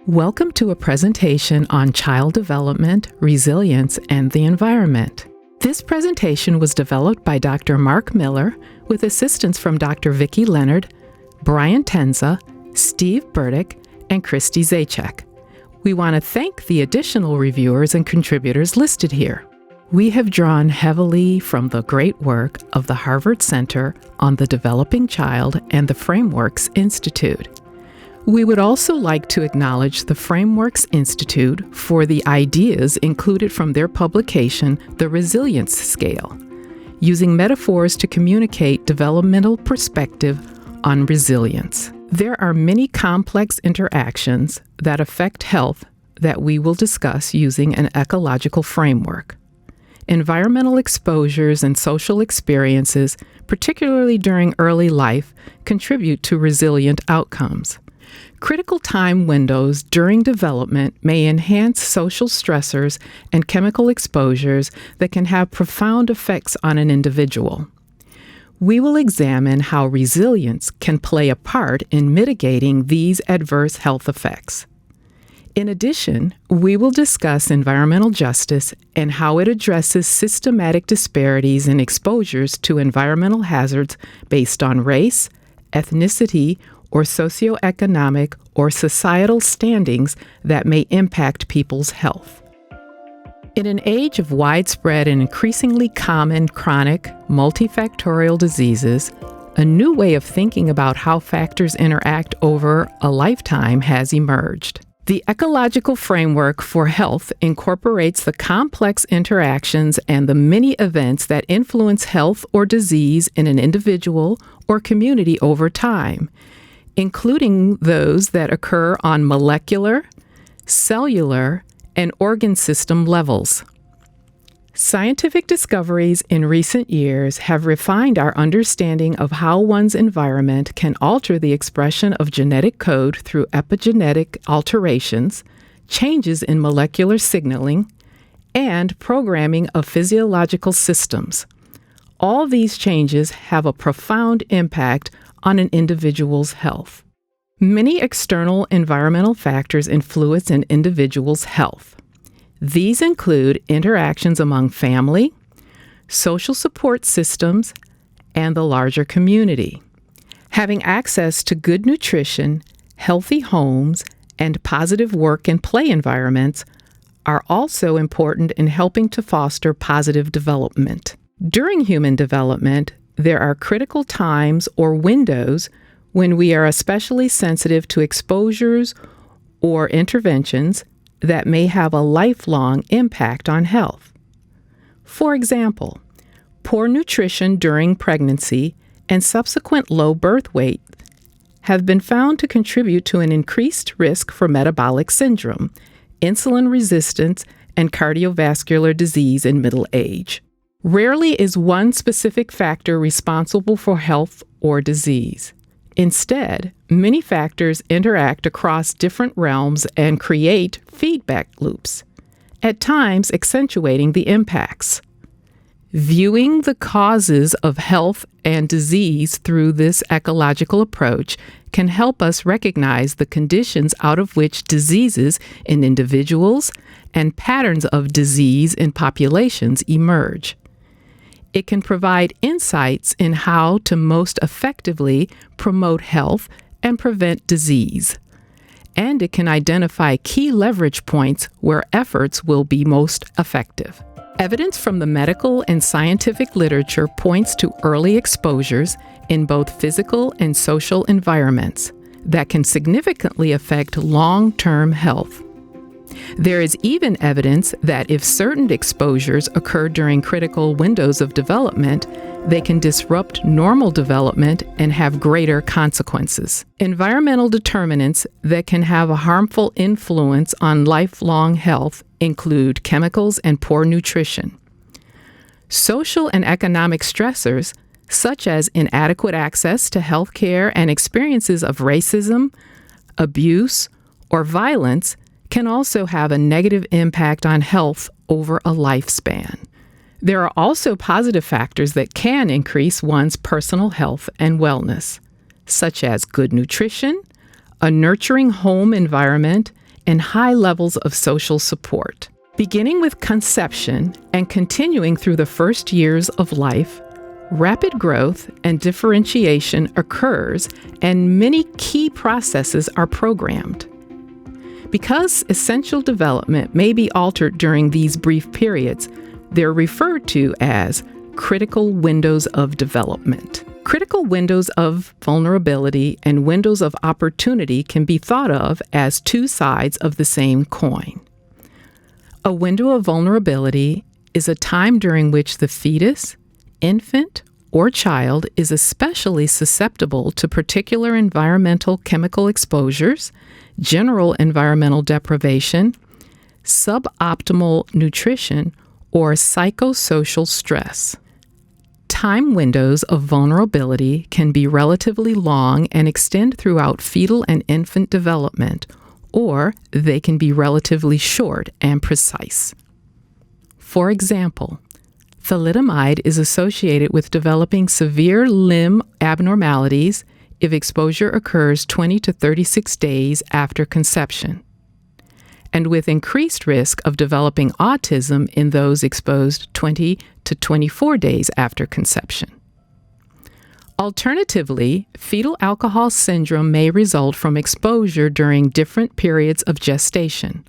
Welcome to a presentation on child development, resilience, and the environment. This presentation was developed by Dr. Mark Miller with assistance from Dr. Vicki Leonard, Brian Tenza, Steve Burdick, and Christy Zajac. We want to thank the additional reviewers and contributors listed here. We have drawn heavily from the great work of the Harvard Center on the Developing Child and the Frameworks Institute. We would also like to acknowledge the Frameworks Institute for the ideas included from their publication, The Resilience Scale, using metaphors to communicate developmental perspective on resilience. There are many complex interactions that affect health that we will discuss using an ecological framework. Environmental exposures and social experiences, particularly during early life, contribute to resilient outcomes. Critical time windows during development may enhance social stressors and chemical exposures that can have profound effects on an individual. We will examine how resilience can play a part in mitigating these adverse health effects. In addition, we will discuss environmental justice and how it addresses systematic disparities in exposures to environmental hazards based on race, ethnicity, or socioeconomic or societal standings that may impact people's health. In an age of widespread and increasingly common chronic, multifactorial diseases, a new way of thinking about how factors interact over a lifetime has emerged. The ecological framework for health incorporates the complex interactions and the many events that influence health or disease in an individual or community over time, including those that occur on molecular, cellular, and organ system levels. Scientific discoveries in recent years have refined our understanding of how one's environment can alter the expression of genetic code through epigenetic alterations, changes in molecular signaling, and programming of physiological systems. All these changes have a profound impact on an individual's health. Many external environmental factors influence an individual's health. These include interactions among family, social support systems, and the larger community. Having access to good nutrition, healthy homes, and positive work and play environments are also important in helping to foster positive development. During human development, there are critical times or windows when we are especially sensitive to exposures or interventions that may have a lifelong impact on health. For example, poor nutrition during pregnancy and subsequent low birth weight have been found to contribute to an increased risk for metabolic syndrome, insulin resistance, and cardiovascular disease in middle age. Rarely is one specific factor responsible for health or disease. Instead, many factors interact across different realms and create feedback loops, at times accentuating the impacts. Viewing the causes of health and disease through this ecological approach can help us recognize the conditions out of which diseases in individuals and patterns of disease in populations emerge. It can provide insights in how to most effectively promote health and prevent disease. And it can identify key leverage points where efforts will be most effective. Evidence from the medical and scientific literature points to early exposures in both physical and social environments that can significantly affect long-term health. There is even evidence that if certain exposures occur during critical windows of development, they can disrupt normal development and have greater consequences. Environmental determinants that can have a harmful influence on lifelong health include chemicals and poor nutrition. Social and economic stressors, such as inadequate access to health care and experiences of racism, abuse, or violence, can also have a negative impact on health over a lifespan. There are also positive factors that can increase one's personal health and wellness, such as good nutrition, a nurturing home environment, and high levels of social support. Beginning with conception and continuing through the first years of life, rapid growth and differentiation occurs, and many key processes are programmed. Because essential development may be altered during these brief periods, they're referred to as critical windows of development. Critical windows of vulnerability and windows of opportunity can be thought of as two sides of the same coin. A window of vulnerability is a time during which the fetus, infant, or child is especially susceptible to particular environmental chemical exposures, general environmental deprivation, suboptimal nutrition, or psychosocial stress. Time windows of vulnerability can be relatively long and extend throughout fetal and infant development, or they can be relatively short and precise. For example, thalidomide is associated with developing severe limb abnormalities if exposure occurs 20 to 36 days after conception, and with increased risk of developing autism in those exposed 20 to 24 days after conception. Alternatively, fetal alcohol syndrome may result from exposure during different periods of gestation.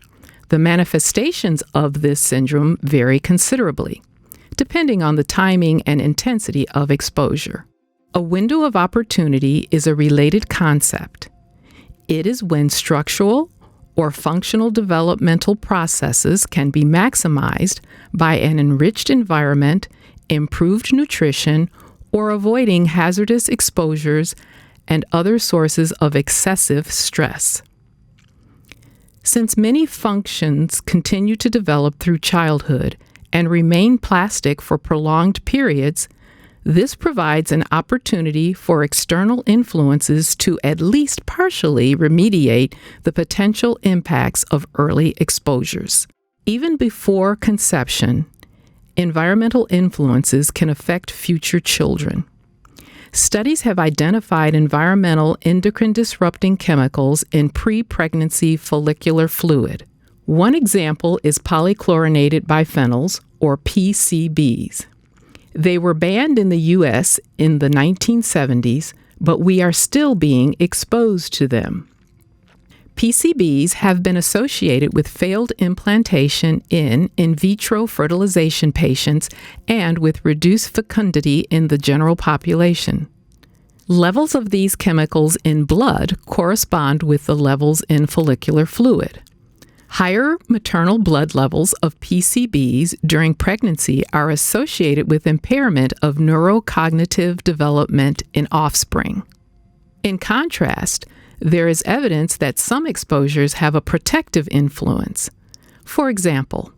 The manifestations of this syndrome vary considerably, depending on the timing and intensity of exposure. A window of opportunity is a related concept. It is when structural or functional developmental processes can be maximized by an enriched environment, improved nutrition, or avoiding hazardous exposures and other sources of excessive stress. Since many functions continue to develop through childhood and remain plastic for prolonged periods, this provides an opportunity for external influences to at least partially remediate the potential impacts of early exposures. Even before conception, environmental influences can affect future children. Studies have identified environmental endocrine-disrupting chemicals in pre-pregnancy follicular fluid. One example is polychlorinated biphenyls, or PCBs. They were banned in the U.S. in the 1970s, but we are still being exposed to them. PCBs have been associated with failed implantation in vitro fertilization patients and with reduced fecundity in the general population. Levels of these chemicals in blood correspond with the levels in follicular fluid. Higher maternal blood levels of PCBs during pregnancy are associated with impairment of neurocognitive development in offspring. In contrast, there is evidence that some exposures have a protective influence. For example,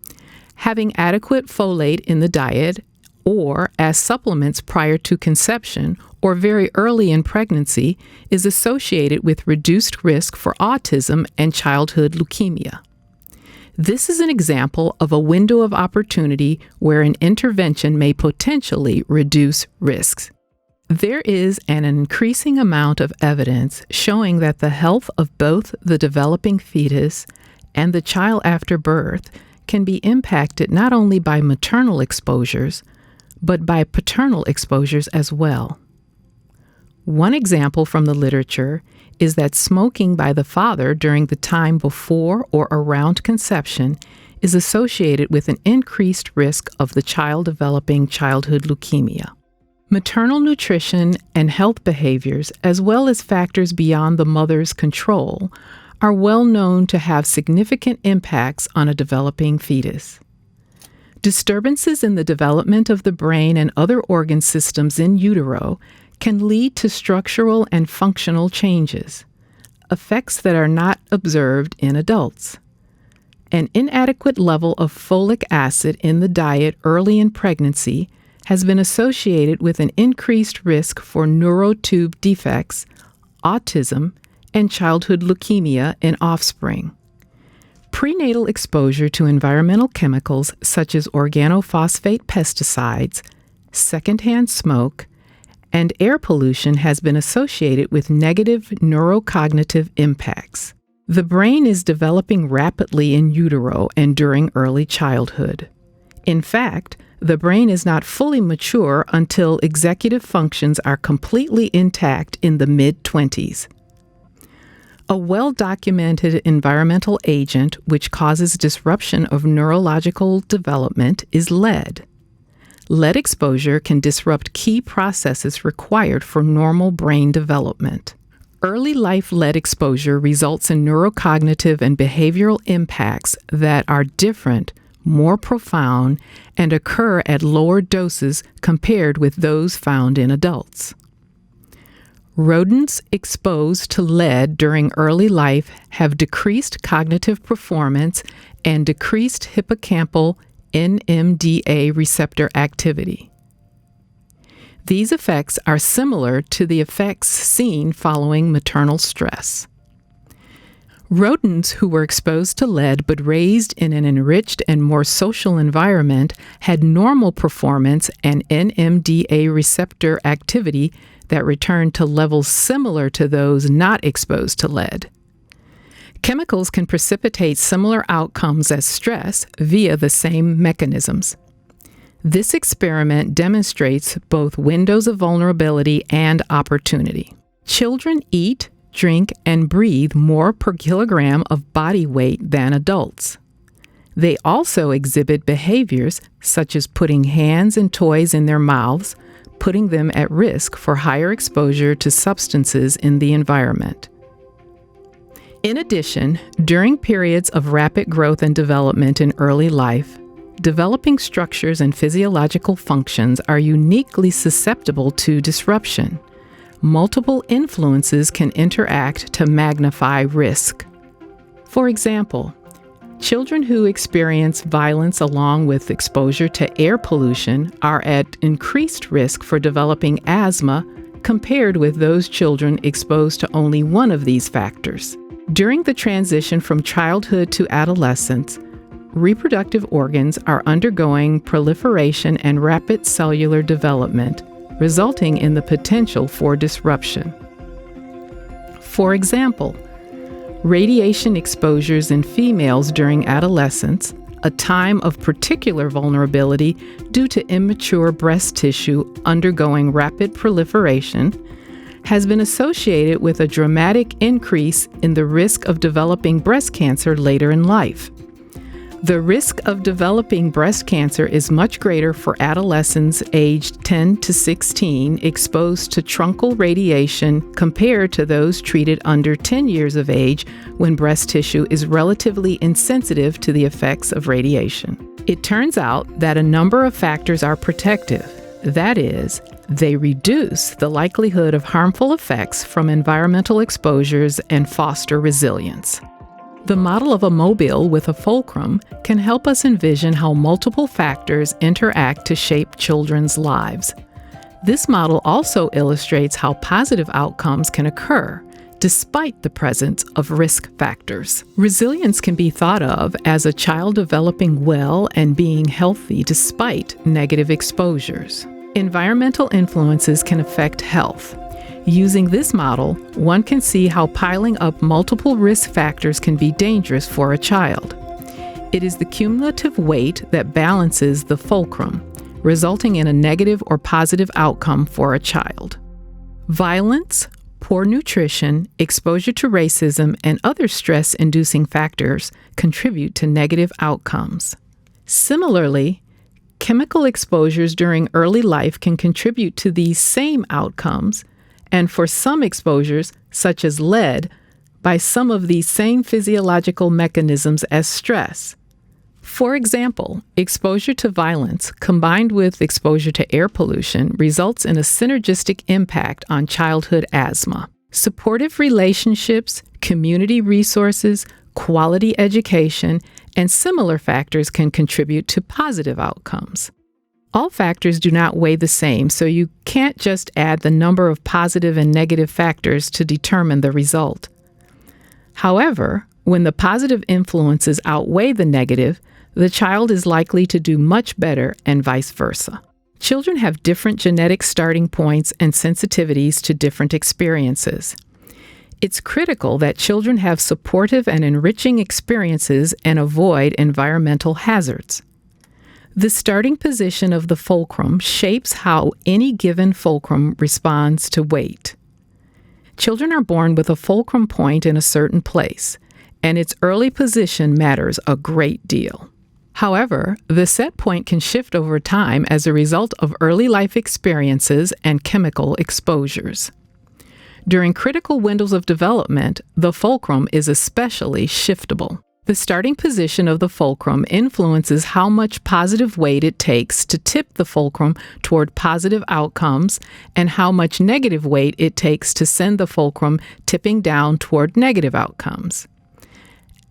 having adequate folate in the diet or as supplements prior to conception or very early in pregnancy is associated with reduced risk for autism and childhood leukemia. This is an example of a window of opportunity where an intervention may potentially reduce risks. There is an increasing amount of evidence showing that the health of both the developing fetus and the child after birth can be impacted not only by maternal exposures, but by paternal exposures as well. One example from the literature is that smoking by the father during the time before or around conception is associated with an increased risk of the child developing childhood leukemia. Maternal nutrition and health behaviors, as well as factors beyond the mother's control, are well known to have significant impacts on a developing fetus. Disturbances in the development of the brain and other organ systems in utero can lead to structural and functional changes, effects that are not observed in adults. An inadequate level of folic acid in the diet early in pregnancy has been associated with an increased risk for neurotube defects, autism, and childhood leukemia in offspring. Prenatal exposure to environmental chemicals such as organophosphate pesticides, secondhand smoke, and air pollution has been associated with negative neurocognitive impacts. The brain is developing rapidly in utero and during early childhood. In fact, the brain is not fully mature until executive functions are completely intact in the mid-20s. A well-documented environmental agent which causes disruption of neurological development is lead. Lead exposure can disrupt key processes required for normal brain development. Early life lead exposure results in neurocognitive and behavioral impacts that are different, more profound, and occur at lower doses compared with those found in adults. Rodents exposed to lead during early life have decreased cognitive performance and decreased hippocampal NMDA receptor activity. These effects are similar to the effects seen following maternal stress. Rodents who were exposed to lead but raised in an enriched and more social environment had normal performance and NMDA receptor activity that returned to levels similar to those not exposed to lead. Chemicals can precipitate similar outcomes as stress via the same mechanisms. This experiment demonstrates both windows of vulnerability and opportunity. Children eat, drink, and breathe more per kilogram of body weight than adults. They also exhibit behaviors such as putting hands and toys in their mouths, putting them at risk for higher exposure to substances in the environment. In addition, during periods of rapid growth and development in early life, developing structures and physiological functions are uniquely susceptible to disruption. Multiple influences can interact to magnify risk. For example, children who experience violence along with exposure to air pollution are at increased risk for developing asthma compared with those children exposed to only one of these factors. During the transition from childhood to adolescence, reproductive organs are undergoing proliferation and rapid cellular development, resulting in the potential for disruption. For example, radiation exposures in females during adolescence, a time of particular vulnerability due to immature breast tissue undergoing rapid proliferation, has been associated with a dramatic increase in the risk of developing breast cancer later in life. The risk of developing breast cancer is much greater for adolescents aged 10 to 16 exposed to truncal radiation compared to those treated under 10 years of age when breast tissue is relatively insensitive to the effects of radiation. It turns out that a number of factors are protective. That is, they reduce the likelihood of harmful effects from environmental exposures and foster resilience. The model of a mobile with a fulcrum can help us envision how multiple factors interact to shape children's lives. This model also illustrates how positive outcomes can occur despite the presence of risk factors. Resilience can be thought of as a child developing well and being healthy despite negative exposures. Environmental influences can affect health. Using this model, one can see how piling up multiple risk factors can be dangerous for a child. It is the cumulative weight that balances the fulcrum, resulting in a negative or positive outcome for a child. Violence, poor nutrition, exposure to racism, and other stress-inducing factors contribute to negative outcomes. Similarly, chemical exposures during early life can contribute to these same outcomes, and for some exposures, such as lead, by some of these same physiological mechanisms as stress. For example, exposure to violence combined with exposure to air pollution results in a synergistic impact on childhood asthma. Supportive relationships, community resources, quality education, and similar factors can contribute to positive outcomes. All factors do not weigh the same, so you can't just add the number of positive and negative factors to determine the result. However, when the positive influences outweigh the negative, the child is likely to do much better and vice versa. Children have different genetic starting points and sensitivities to different experiences. It's critical that children have supportive and enriching experiences and avoid environmental hazards. The starting position of the fulcrum shapes how any given fulcrum responds to weight. Children are born with a fulcrum point in a certain place, and its early position matters a great deal. However, the set point can shift over time as a result of early life experiences and chemical exposures. During critical windows of development, the fulcrum is especially shiftable. The starting position of the fulcrum influences how much positive weight it takes to tip the fulcrum toward positive outcomes and how much negative weight it takes to send the fulcrum tipping down toward negative outcomes.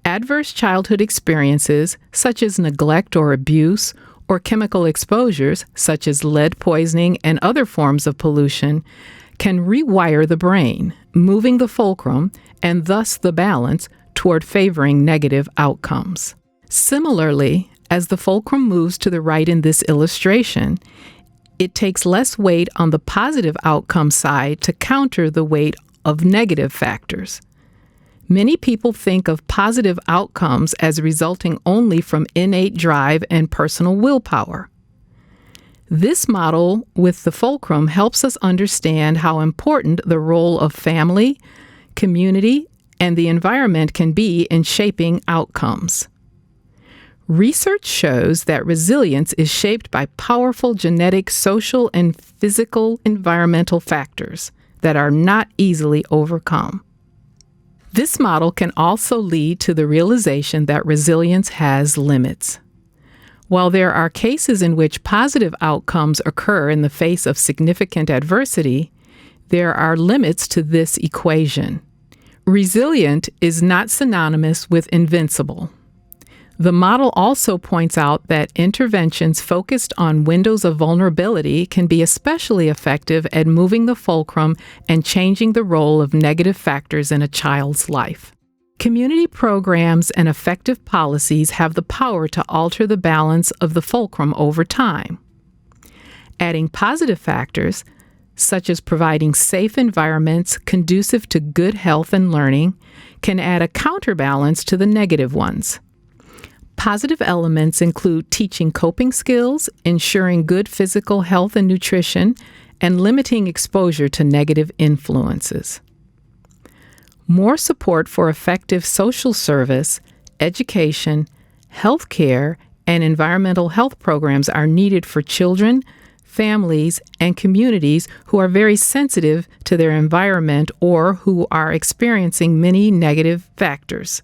Adverse childhood experiences, such as neglect or abuse, or chemical exposures, such as lead poisoning and other forms of pollution, can rewire the brain, moving the fulcrum, and thus the balance, toward favoring negative outcomes. Similarly, as the fulcrum moves to the right in this illustration, it takes less weight on the positive outcome side to counter the weight of negative factors. Many people think of positive outcomes as resulting only from innate drive and personal willpower. This model with the fulcrum helps us understand how important the role of family, community, and the environment can be in shaping outcomes. Research shows that resilience is shaped by powerful genetic, social, and physical environmental factors that are not easily overcome. This model can also lead to the realization that resilience has limits. While there are cases in which positive outcomes occur in the face of significant adversity, there are limits to this equation. Resilient is not synonymous with invincible. The model also points out that interventions focused on windows of vulnerability can be especially effective at moving the fulcrum and changing the role of negative factors in a child's life. Community programs and effective policies have the power to alter the balance of the fulcrum over time. Adding positive factors, such as providing safe environments conducive to good health and learning, can add a counterbalance to the negative ones. Positive elements include teaching coping skills, ensuring good physical health and nutrition, and limiting exposure to negative influences. More support for effective social service, education, health care, and environmental health programs are needed for children, families, and communities who are very sensitive to their environment or who are experiencing many negative factors.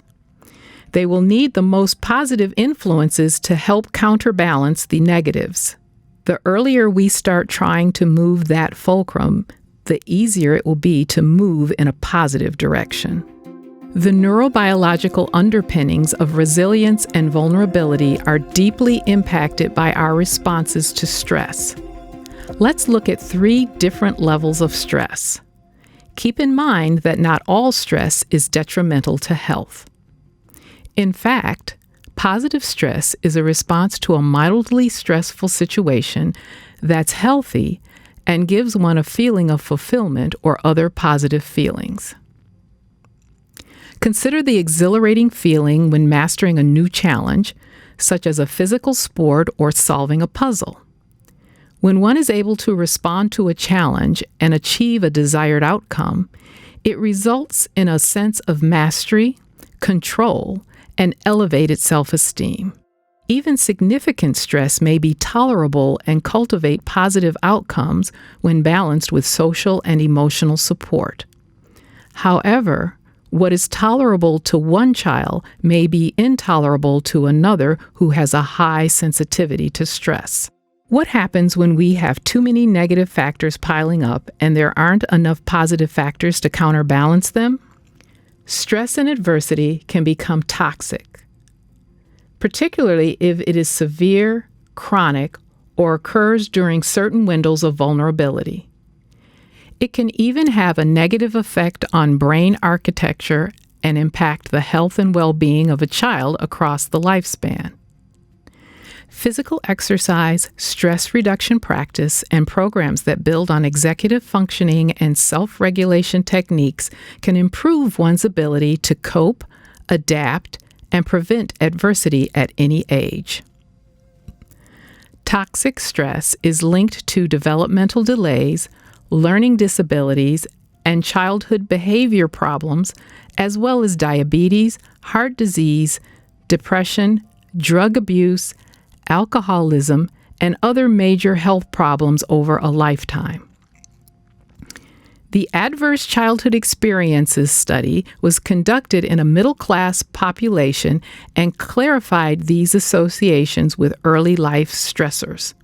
They will need the most positive influences to help counterbalance the negatives. The earlier we start trying to move that fulcrum, the easier it will be to move in a positive direction. The neurobiological underpinnings of resilience and vulnerability are deeply impacted by our responses to stress. Let's look at 3 different levels of stress. Keep in mind that not all stress is detrimental to health. In fact, positive stress is a response to a mildly stressful situation that's healthy and gives one a feeling of fulfillment or other positive feelings. Consider the exhilarating feeling when mastering a new challenge, such as a physical sport or solving a puzzle. When one is able to respond to a challenge and achieve a desired outcome, it results in a sense of mastery, control, and elevated self-esteem. Even significant stress may be tolerable and cultivate positive outcomes when balanced with social and emotional support. However, what is tolerable to one child may be intolerable to another who has a high sensitivity to stress. What happens when we have too many negative factors piling up and there aren't enough positive factors to counterbalance them? Stress and adversity can become toxic, particularly if it is severe, chronic, or occurs during certain windows of vulnerability. It can even have a negative effect on brain architecture and impact the health and well-being of a child across the lifespan. Physical exercise, stress reduction practice, and programs that build on executive functioning and self-regulation techniques can improve one's ability to cope, adapt, and prevent adversity at any age. Toxic stress is linked to developmental delays, learning disabilities, and childhood behavior problems, as well as diabetes, heart disease, depression, drug abuse, alcoholism, and other major health problems over a lifetime. The Adverse Childhood Experiences study was conducted in a middle-class population and clarified these associations with early life stressors.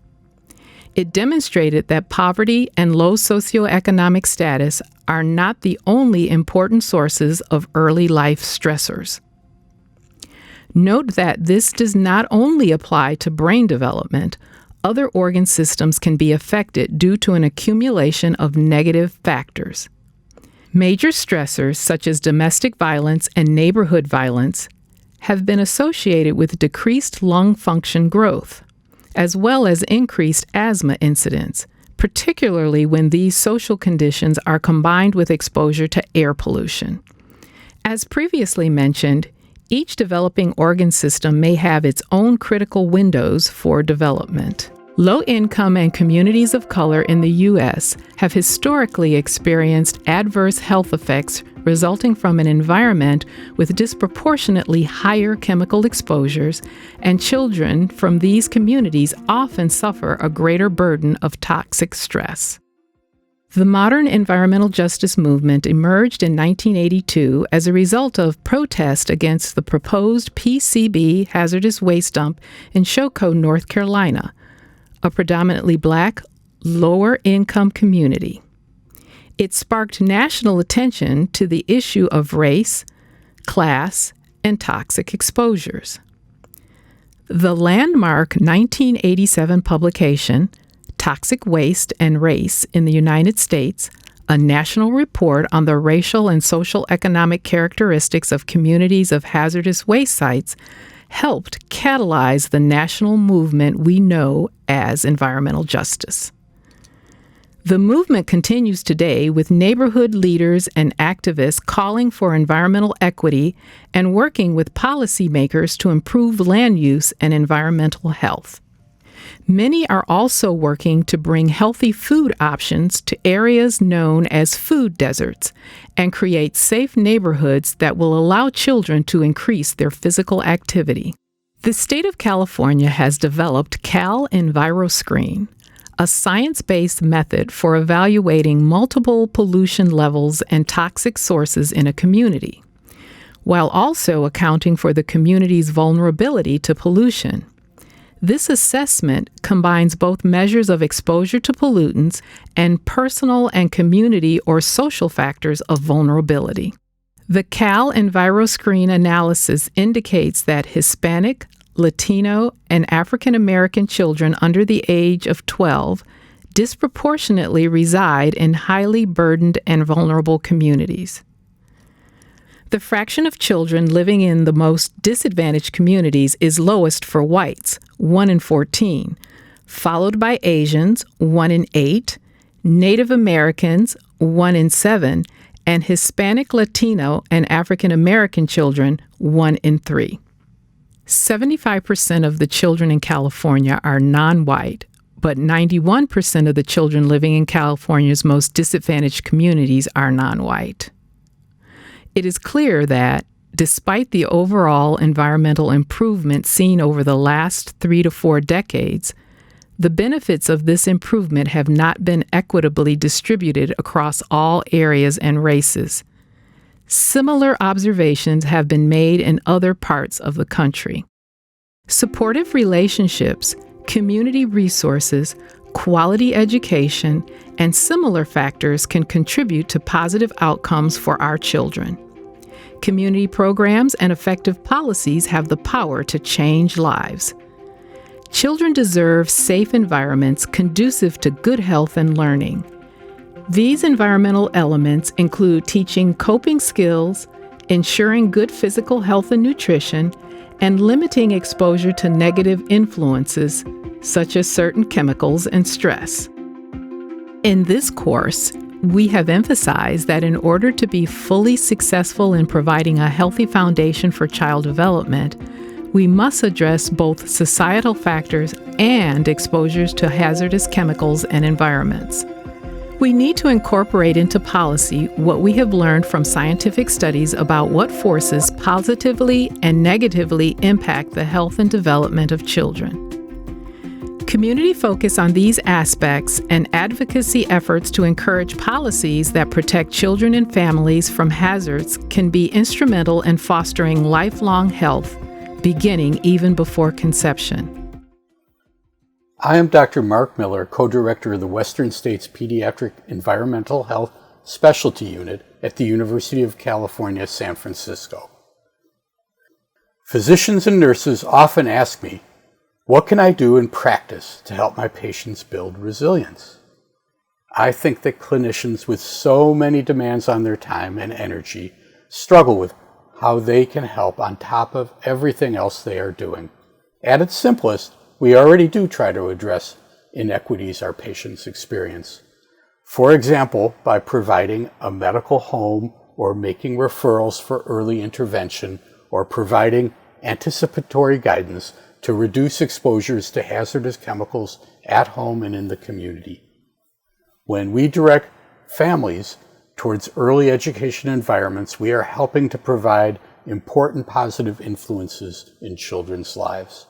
It demonstrated that poverty and low socioeconomic status are not the only important sources of early life stressors. Note that this does not only apply to brain development. Other organ systems can be affected due to an accumulation of negative factors. Major stressors such as domestic violence and neighborhood violence have been associated with decreased lung function growth, as well as increased asthma incidence, particularly when these social conditions are combined with exposure to air pollution. As previously mentioned, each developing organ system may have its own critical windows for development. Low-income and communities of color in the U.S. have historically experienced adverse health effects resulting from an environment with disproportionately higher chemical exposures, and children from these communities often suffer a greater burden of toxic stress. The modern environmental justice movement emerged in 1982 as a result of protest against the proposed PCB hazardous waste dump in Choco, North Carolina, a predominantly Black, lower-income community. It sparked national attention to the issue of race, class, and toxic exposures. The landmark 1987 publication, Toxic Waste and Race in the United States, a national report on the racial and social economic characteristics of communities of hazardous waste sites, helped catalyze the national movement we know as environmental justice. The movement continues today with neighborhood leaders and activists calling for environmental equity and working with policymakers to improve land use and environmental health. Many are also working to bring healthy food options to areas known as food deserts and create safe neighborhoods that will allow children to increase their physical activity. The state of California has developed Cal EnviroScreen, a science-based method for evaluating multiple pollution levels and toxic sources in a community, while also accounting for the community's vulnerability to pollution. This assessment combines both measures of exposure to pollutants and personal and community or social factors of vulnerability. The Cal EnviroScreen analysis indicates that Hispanic, Latino, and African American children under the age of 12 disproportionately reside in highly burdened and vulnerable communities. The fraction of children living in the most disadvantaged communities is lowest for whites, 1 in 14, followed by Asians, 1 in 8, Native Americans, 1 in 7, and Hispanic, Latino, and African American children, 1 in 3. 75% of the children in California are non-white, but 91% of the children living in California's most disadvantaged communities are non-white. It is clear that, despite the overall environmental improvement seen over the last 3 to 4 decades, the benefits of this improvement have not been equitably distributed across all areas and races. Similar observations have been made in other parts of the country. Supportive relationships, community resources, quality education, and similar factors can contribute to positive outcomes for our children. Community programs and effective policies have the power to change lives. Children deserve safe environments conducive to good health and learning. These environmental elements include teaching coping skills, ensuring good physical health and nutrition, and limiting exposure to negative influences such as certain chemicals and stress. In this course, we have emphasized that in order to be fully successful in providing a healthy foundation for child development, we must address both societal factors and exposures to hazardous chemicals and environments. We need to incorporate into policy what we have learned from scientific studies about what forces positively and negatively impact the health and development of children. Community focus on these aspects and advocacy efforts to encourage policies that protect children and families from hazards can be instrumental in fostering lifelong health, beginning even before conception. I am Dr. Mark Miller, co-director of the Western States Pediatric Environmental Health Specialty Unit at the University of California, San Francisco. Physicians and nurses often ask me, what can I do in practice to help my patients build resilience? I think that clinicians with so many demands on their time and energy struggle with how they can help on top of everything else they are doing. At its simplest, we already do try to address inequities our patients experience. For example, by providing a medical home or making referrals for early intervention or providing anticipatory guidance to reduce exposures to hazardous chemicals at home and in the community. When we direct families towards early education environments, we are helping to provide important positive influences in children's lives.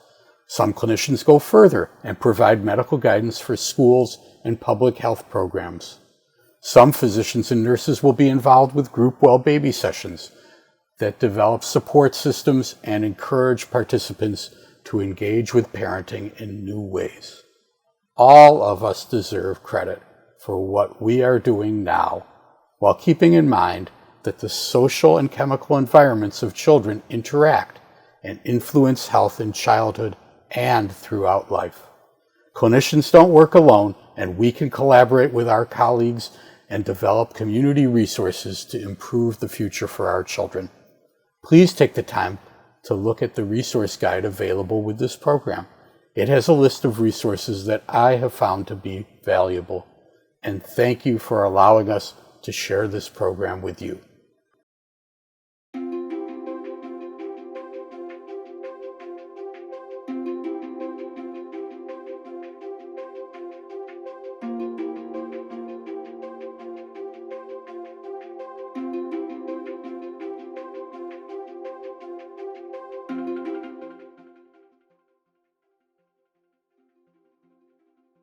Some clinicians go further and provide medical guidance for schools and public health programs. Some physicians and nurses will be involved with group well baby sessions that develop support systems and encourage participants to engage with parenting in new ways. All of us deserve credit for what we are doing now, while keeping in mind that the social and chemical environments of children interact and influence health in childhood and throughout life. Clinicians don't work alone, and we can collaborate with our colleagues and develop community resources to improve the future for our children. Please take the time to look at the resource guide available with this program. It has a list of resources that I have found to be valuable. And thank you for allowing us to share this program with you.